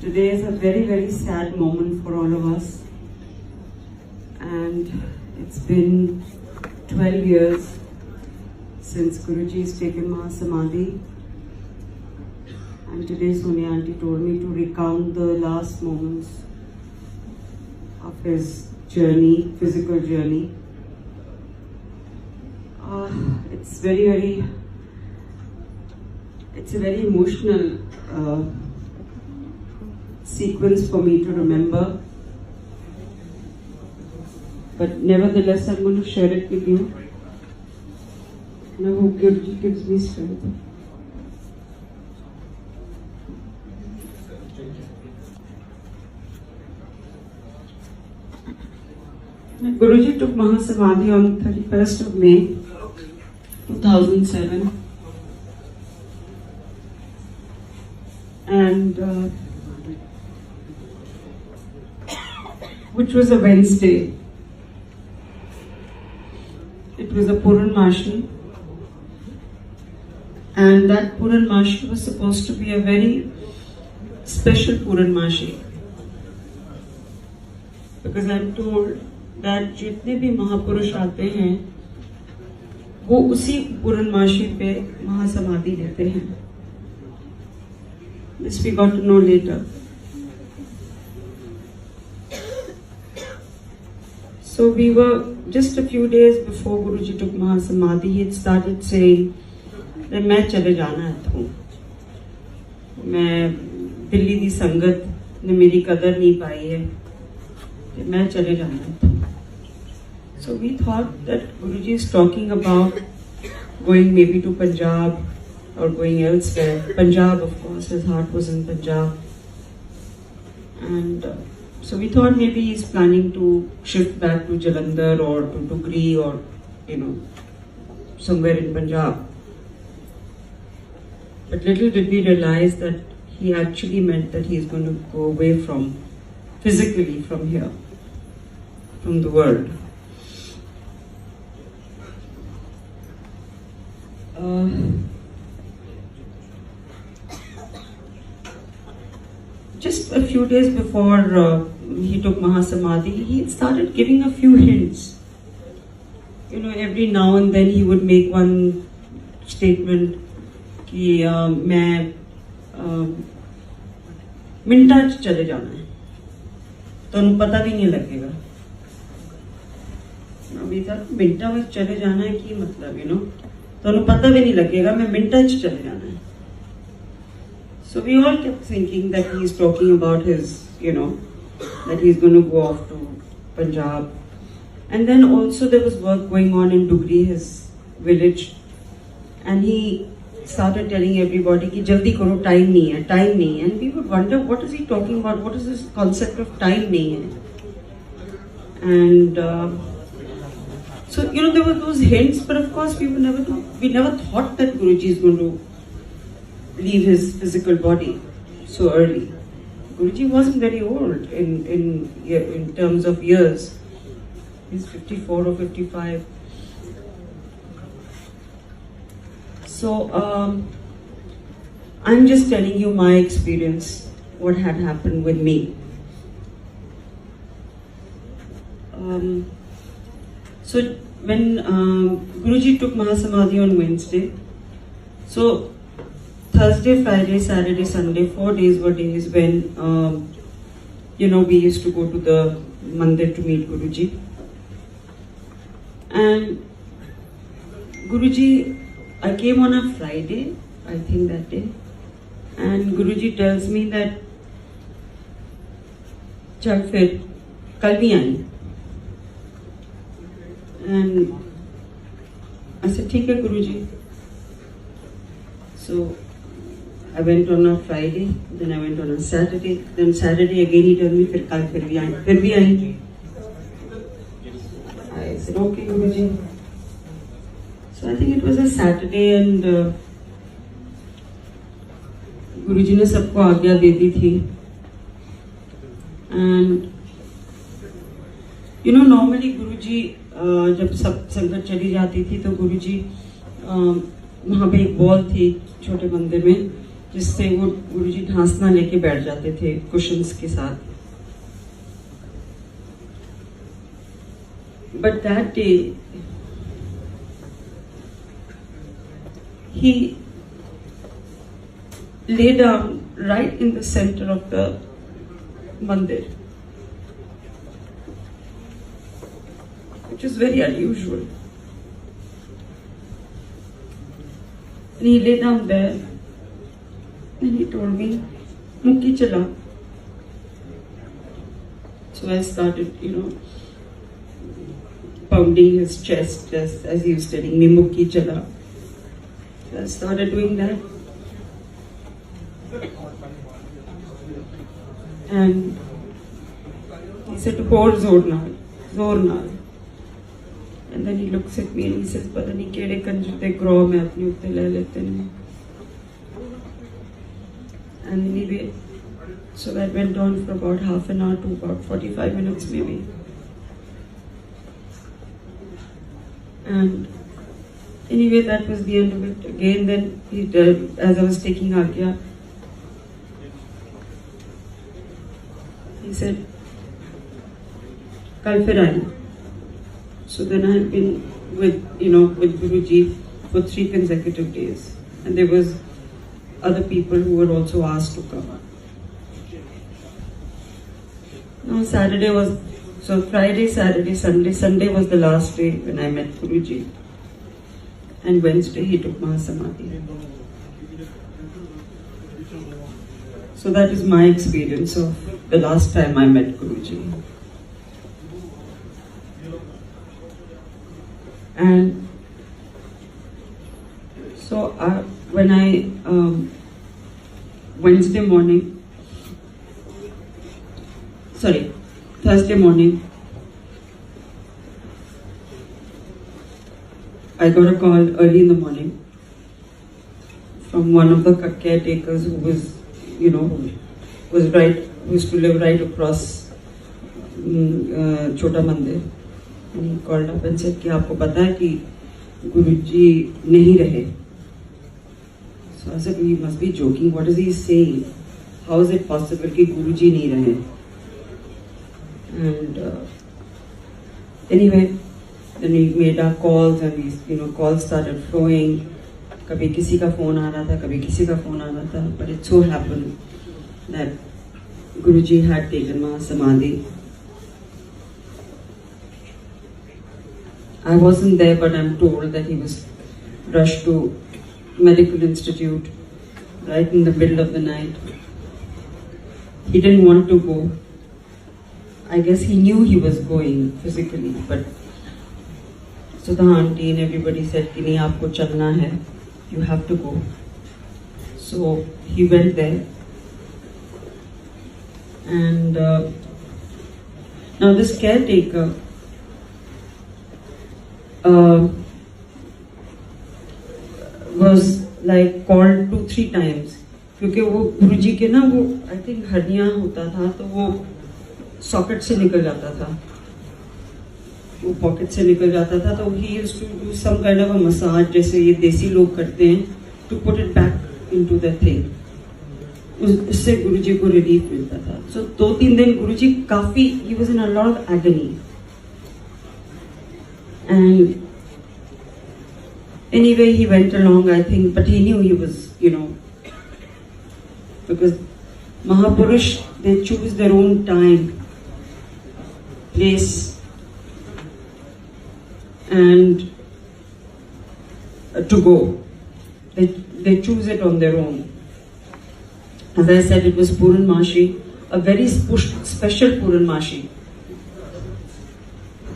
Today is a very, very sad moment for all of us. And it's been 12 years since Guruji has taken Mahasamdhi. And today Aunty told me to recount the last moments of his journey, physical journey. It's a very emotional sequence for me to remember. But nevertheless, I'm going to share it with you. And I hope Guruji gives me strength. Guruji took Mahasamdhi on 31st of May 2007. And which was a Wednesday. It was a Purnamashi, and that Purnamashi was supposed to be a very special Purnamashi, because I'm told that जितने भी महापुरुष आते हैं वो उसी पूर्णमासी पे महासमाधि लेते हैं. This we got to know later. So we were just a few days before Guruji took Mahasamdhi. He had started saying that मैं चले जाना हूँ. मैं दिल्ली दी संगत ने मेरी कदर नहीं पाई है. मैं चले जाना हूँ. So we thought that Guruji is talking about going maybe to Punjab or going elsewhere. Punjab, of course, his heart was in Punjab. And so we thought maybe he's planning to shift back to Jalandhar or to Dugri or, somewhere in Punjab. But little did we realize that he actually meant that he's going to go away physically from here, from the world. Just a few days before he took Mahasamdhi, he started giving a few hints. Every now and then he would make one statement कि मैं मिनटा चले जाना है, तो पता भी नहीं लगेगा. अभी तक मिनटा में चले जाना है कि मतलब तो पता भी नहीं लगेगा, मैं मिनटा चले जाना है. So we all kept thinking that he's talking about his, that he's going to go off to Punjab. And then also there was work going on in Dugri, his village. And he started telling everybody कि जल्दी करो, time नहीं है, time नहीं है. And we would wonder, what is he talking about? What is this concept of time नहीं है? And so, there were those hints, but of course we never thought that Guruji is going to leave his physical body so early. Guruji wasn't very old in terms of years. He's 54 or 55. So I'm just telling you my experience, what had happened with me. So when Guruji took Mahasamdhi on Wednesday, so Thursday, Friday, Saturday, Sunday, 4 days were days when, we used to go to the mandir to meet Guruji. And Guruji, I came on a Friday, I think that day, and Guruji tells me that, चल फिर कल भी आई. And I said, ठीक है Guruji. So I went on a Friday, then I went on a Saturday, then Saturday again he told me फिर कल फिर भी आई. I said, okay Guruji. So I think it was a Saturday and Guruji ने सबको आज्ञा दे दी थी. And normally Guruji जब सब संगत चली जाती थी तो गुरुजी वहाँ पे एक बॉल थी छोटे मंदिर में, जिससे वो गुरुजी ढांसना लेके बैठ जाते थे कुशन्स के साथ. But that day, he lay down right in the center of the mandir, which is very unusual. And he lay down there and he told me, "Mukhi chala." So I started, pounding his chest just as he was telling me, "Mukhi chala." So I started doing that. And he said, "Hor zor naal, zor naal." And then he looks at me and he says, "Pata nahi kede kanjur de grow mein apne utte le lete ne." And anyway, so that went on for about half an hour to about 45 minutes maybe. And anyway, that was the end of it. Again, then he did, as I was taking Agya, he said, "Kal fir aayna." So then I had been with Guruji for 3 consecutive days, and there was other people who were also asked to come. Now Friday, Saturday, Sunday. Sunday was the last day when I met Guruji, and Wednesday he took Mahasamdhi. So that is my experience of the last time I met Guruji. And so when I Thursday morning, I got a call early in the morning from one of the caretakers who was, who used to live right across Chota Mandir. And he called up and said कि आपको पता है कि गुरुजी नहीं रहे. So I said, "He must be joking. What is he saying? How is it possible कि गुरुजी नहीं रहे?" And anyway, then we made our calls and we, calls started flowing. कभी किसी का phone आ रहा था, कभी किसी का phone आ रहा था. But it so happened that Guruji had taken Mahasamdhi. I wasn't there, but I'm told that he was rushed to medical institute right in the middle of the night. He didn't want to go. I guess he knew he was going physically, but so the auntie and everybody said, "Ki nahi, aapko chalna hai, you have to go." So he went there, and now this caretaker was like called 2-3 times, क्योंकि वो गुरुजी के ना वो I think हड्डियाँ होता था, तो वो सॉकेट से निकल जाता था, वो पॉकेट से निकल जाता था. तो he used to do some kind of a massage, जैसे ये देसी लोग करते हैं, to put it back into the thing. उससे गुरुजी को रिलीफ मिलता था. So 2-3 दिन गुरुजी काफी, he was in a lot of agony. And anyway, he went along, I think, but he knew he was, because Mahapurush, they choose their own time, place, and to go. They choose it on their own. As I said, it was Purnamashi, a very special Purnamashi,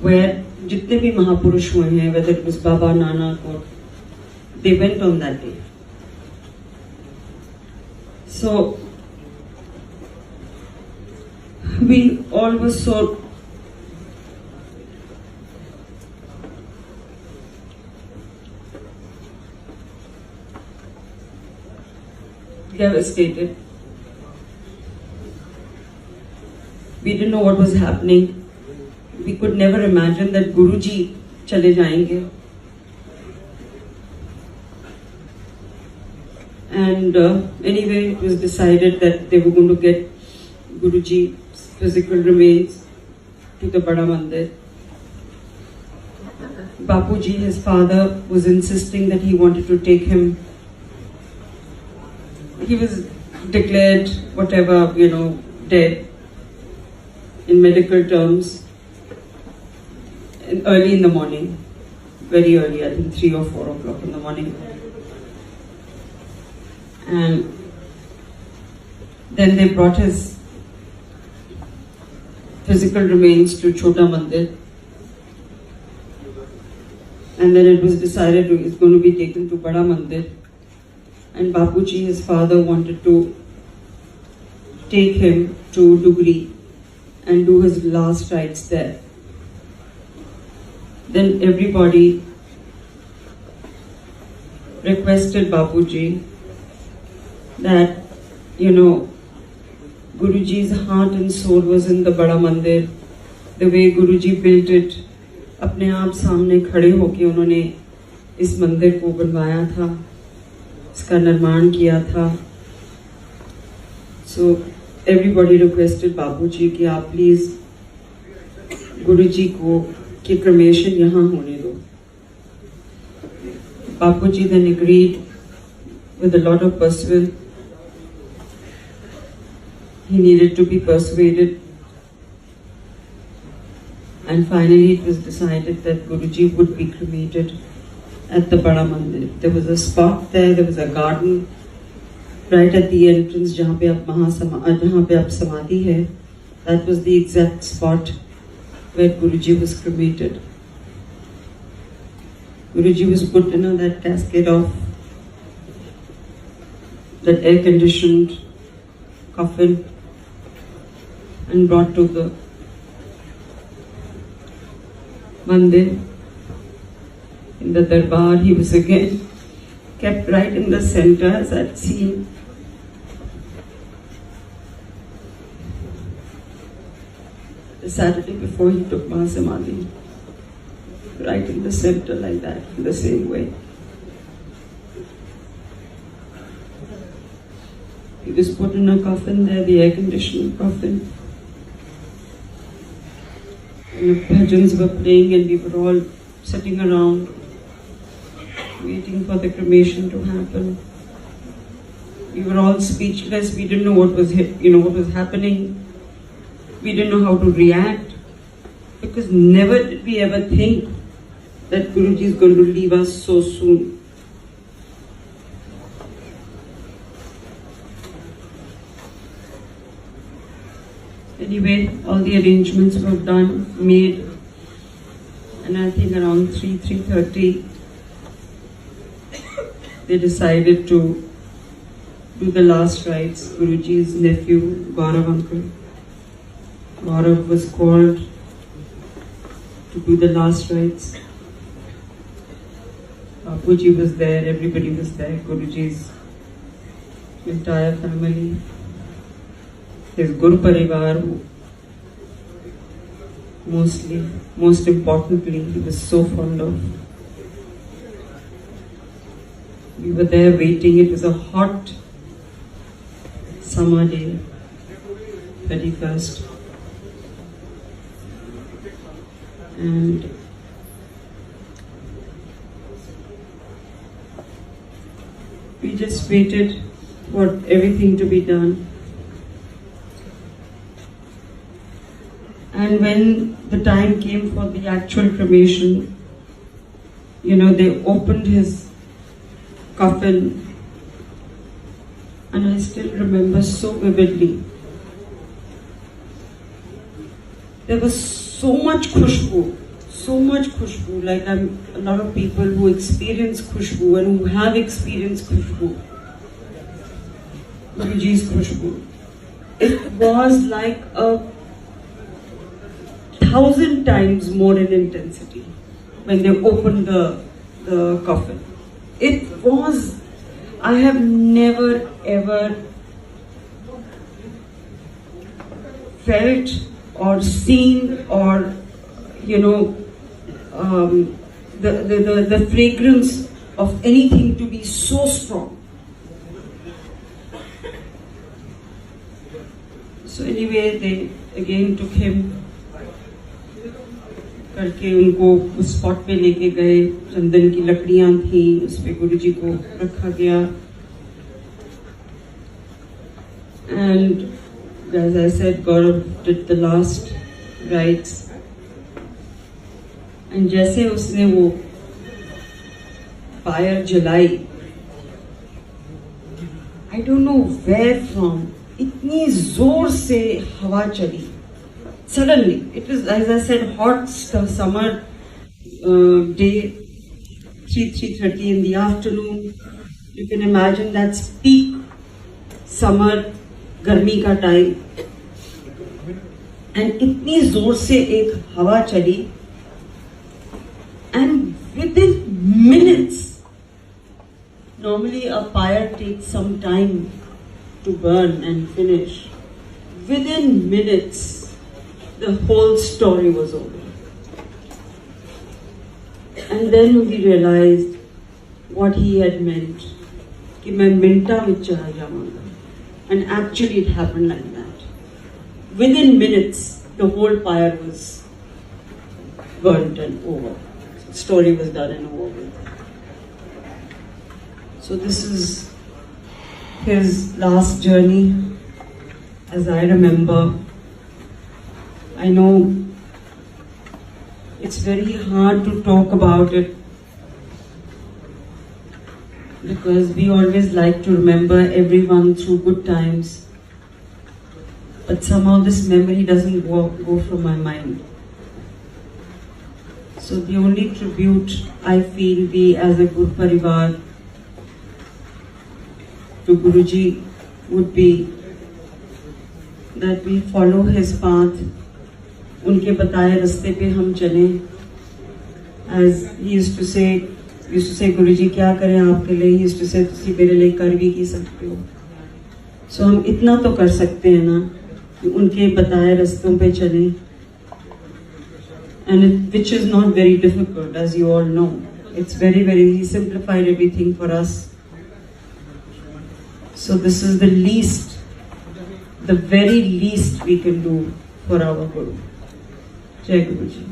where जितने भी महापुरुष हुए हैं, whether it was Baba, Nanak, or they went on that day. So we all were so devastated. We didn't know what was happening. We could never imagine that Guruji चले जाएंगे. And And anyway, it was decided that they were going to get Guruji's physical remains to the Bada Mandir. Bapuji, his father, was insisting that he wanted to take him. He was declared whatever, dead in medical terms early in the morning, very early, I think 3 or 4 o'clock in the morning. And then they brought his physical remains to Chota Mandir. And then it was decided it's going to be taken to Bada Mandir. And Bapuji, his father, wanted to take him to Dugri and do his last rites there. Then everybody requested Bapuji that, Guruji's heart and soul was in the Bada Mandir. The way Guruji built it, अपने आप सामने खड़े होके उन्होंने इस मंदिर को बनवाया था, इसका निर्माण किया था. So everybody requested Bapuji कि आप प्लीज गुरुजी को की cremation यहाँ होने दो. Bapuji then agreed with a lot of persuasion. He needed to be persuaded. And finally it was decided that Guruji would be cremated at the Bada Mandir. There was a spot there was a garden right at the entrance जहाँ पे आप समाधि है. That was the exact spot where Guruji was cremated. Guruji was put in that casket of that air-conditioned coffin and brought to the Mandir. In the darbar, he was again kept right in the center, as I'd seen. The Saturday before he took Mahasamdhi, right in the center like that, in the same way. He was put in a coffin there, the air-conditioned coffin. And the bhajans were playing and we were all sitting around waiting for the cremation to happen. We were all speechless. We didn't know what was happening. We didn't know how to react, because never did we ever think that Guruji is going to leave us so soon. Anyway, all the arrangements were made, and I think around 3:30 they decided to do the last rites. Guruji's nephew, Gaurav uncle, Gaurav was called to do the last rites. Bapuji was there, everybody was there, Guruji's entire family, his Guru Parivar, most importantly, he was so fond of. We were there waiting. It was a hot summer day, 31st. And we just waited for everything to be done. And when the time came for the actual cremation, they opened his coffin, and I still remember so vividly. There was so much khushbu, like a lot of people who experience khushbu and who have experienced khushbu, Guruji's khushbu. It was like 1,000 times more in intensity when they opened the coffin. It was, I have never ever felt or seen or, the fragrance of anything to be so strong. So anyway, they again took him करके उनको उस spot पे लेके गए. चंदन की लकड़ियां थी, उस पे गुरुजी को रखा गया. And as I said, Gaurav did the last rites. And जैसे उसने वो फायर जलाई, I don't know where from, इतनी जोर से हवा चली. Suddenly, it was, as I said, hot summer day, 3:30 in the afternoon. You can imagine that's peak summer, गर्मी का टाइम. And इतनी जोर से एक हवा चली, and within minutes, normally a pyre takes some time to burn and finish. Within minutes, the whole story was over. And then we realized what he had meant. कि मैं मिंटा में चला जाऊंगा. And actually it happened like that. Within minutes, the whole pyre was burnt and over. The story was done and over with. So this is his last journey, as I remember. I know it's very hard to talk about it because we always like to remember everyone through good times, but somehow this memory doesn't go from my mind. So the only tribute I feel we as a Guru Parivar to Guruji would be that we follow his path. उनके बताए रास्ते पे हम चलें. As he used to say, गुरुजी क्या करें आपके लिए? He used to say, तुसी मेरे लिए कर भी की सकते हो. So हम इतना तो कर सकते हैं ना कि उनके बताए रास्तों पे चलें. And which is not very difficult, as you all know. It's very, very, he simplified everything for us. So this is the least, the very least we can do for our Guru. Jai Guruji.